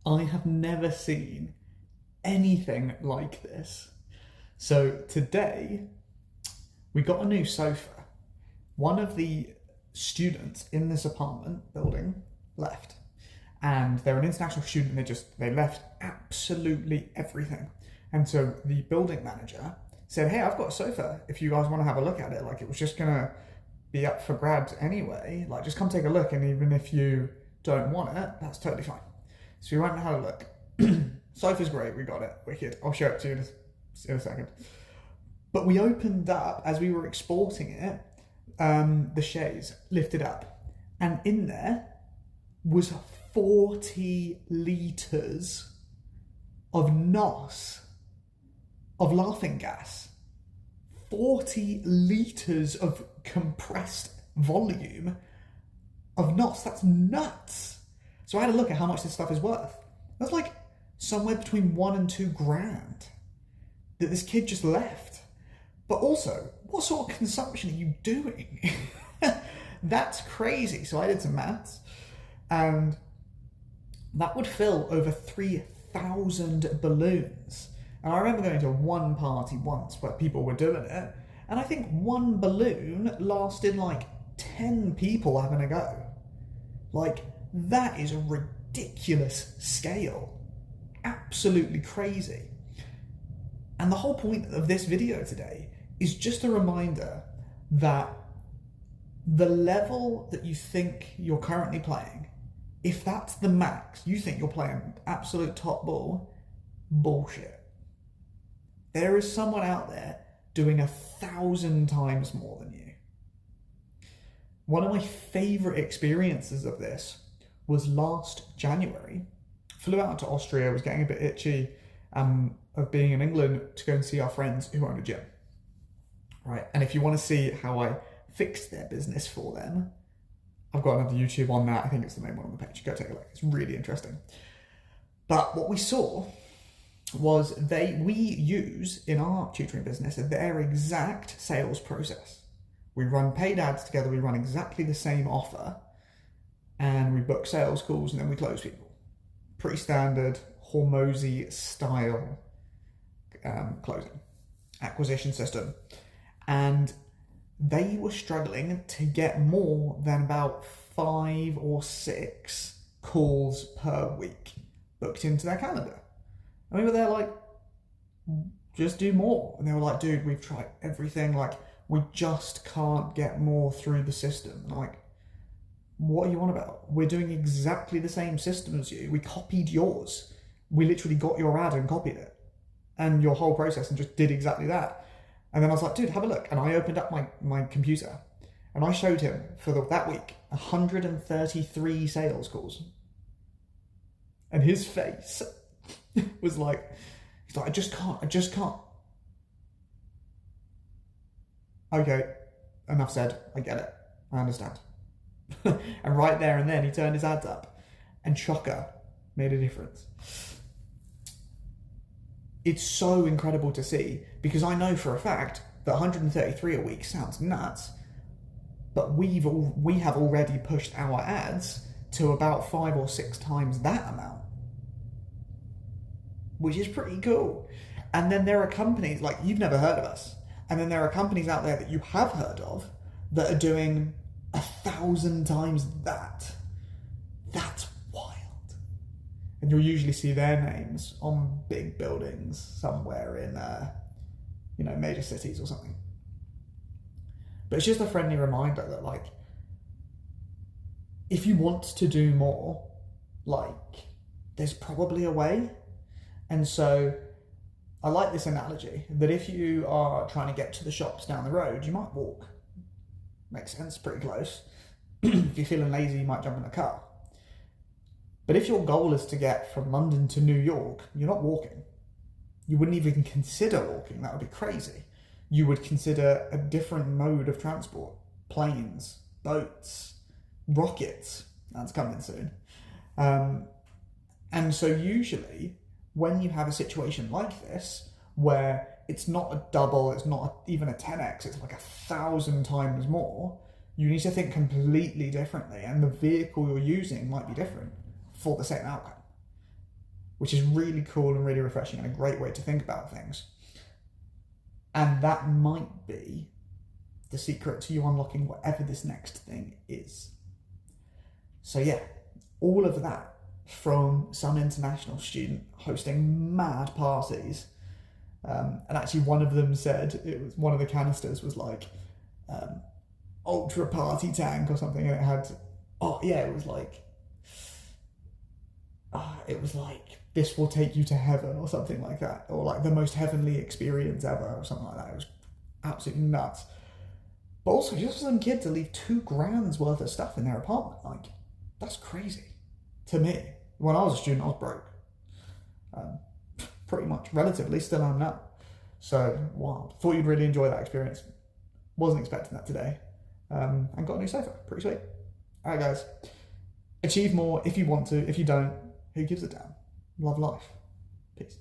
I have never seen anything like this. So today we got a new sofa. One of the students in this apartment building left, and they're an international student. And they left absolutely everything. And so the building manager said, "Hey, I've got a sofa. If you guys want to have a look at it, like it was just gonna be up for grabs anyway. Like just come take a look. And even if you don't want it, that's totally fine." So we went and had a look. Sofa's great. We got it. Wicked. I'll show it to you in a second. But we opened up as we were exporting it. The chaise lifted up, and in there was 40 litres of NOS, of laughing gas. 40 litres of compressed volume of NOS. That's nuts. So I had a look at how much this stuff is worth. That's like somewhere between $1,000 and $2,000 that this kid just left. But also, what sort of consumption are you doing? That's crazy. So I did some maths, and that would fill over 3,000 balloons. And I remember going to one party once where people were doing it, and I think one balloon lasted like 10 people having a go. Like, that is a ridiculous scale. Absolutely crazy. And the whole point of this video today is just a reminder that the level that you think you're currently playing, if that's the max, you think you're playing absolute top ball, bullshit. There is someone out there doing 1,000 times more than you. One of my favourite experiences of this was last January. Flew out to Austria, was getting a bit itchy of being in England to go and see our friends who own a gym. Right, and if you want to see how I fixed their business for them, I've got another YouTube on that. I think it's the main one on the page. Go take a look. It's really interesting. But what we saw was we use in our tutoring business their exact sales process. We run paid ads together. We run exactly the same offer, and we book sales calls, and then we close people. Pretty standard Hormozy style closing acquisition system. And they were struggling to get more than about 5 or 6 calls per week booked into their calendar. And we were there like, just do more. And they were like, dude, we've tried everything. Like, we just can't get more through the system. And I'm like, what are you on about? We're doing exactly the same system as you. We copied yours. We literally got your ad and copied it. And your whole process and just did exactly that. And then I was like, dude, have a look. And I opened up my computer and I showed him for that week 133 sales calls. And his face was like, he's like, I just can't. Okay, enough said. I get it. I understand. And right there and then he turned his ads up, and shocker, made a difference. It's so incredible to see, because I know for a fact that 133 a week sounds nuts, but we have already pushed our ads to about 5 or 6 times that amount, which is pretty cool. And then there are companies, like, you've never heard of us, and then there are companies out there that you have heard of that are doing 1,000 times that. That's wild. And you'll usually see their names on big buildings somewhere in, major cities or something. But it's just a friendly reminder that, like, if you want to do more, like, there's probably a way. And so I like this analogy that if you are trying to get to the shops down the road, you might walk. Makes sense, pretty close. If you're feeling lazy, you might jump in a car. But if your goal is to get from London to New York, you're not walking. You wouldn't even consider walking. That would be crazy. You would consider a different mode of transport. Planes, boats, rockets. That's coming soon. And so usually when you have a situation like this, where it's not a double, it's not even a 10x, it's like 1,000 times more, you need to think completely differently, and the vehicle you're using might be different for the same outcome. which is really cool and really refreshing and a great way to think about things. And that might be the secret to you unlocking whatever this next thing is. So yeah, all of that from some international student hosting mad parties. And actually one of them said, it was one of the canisters was like ultra party tank or something, and it had, it was like this will take you to heaven or something like that, or like the most heavenly experience ever or something like that. It was absolutely nuts. But also just for some kid to leave $2,000 worth of stuff in their apartment, like that's crazy to me. When I was a student, I was broke. Pretty much, relatively, still am now. So, wild. Thought you'd really enjoy that experience. Wasn't expecting that today. And got a new sofa. Pretty sweet. Alright guys. Achieve more if you want to. If you don't, who gives a damn? Love life. Peace.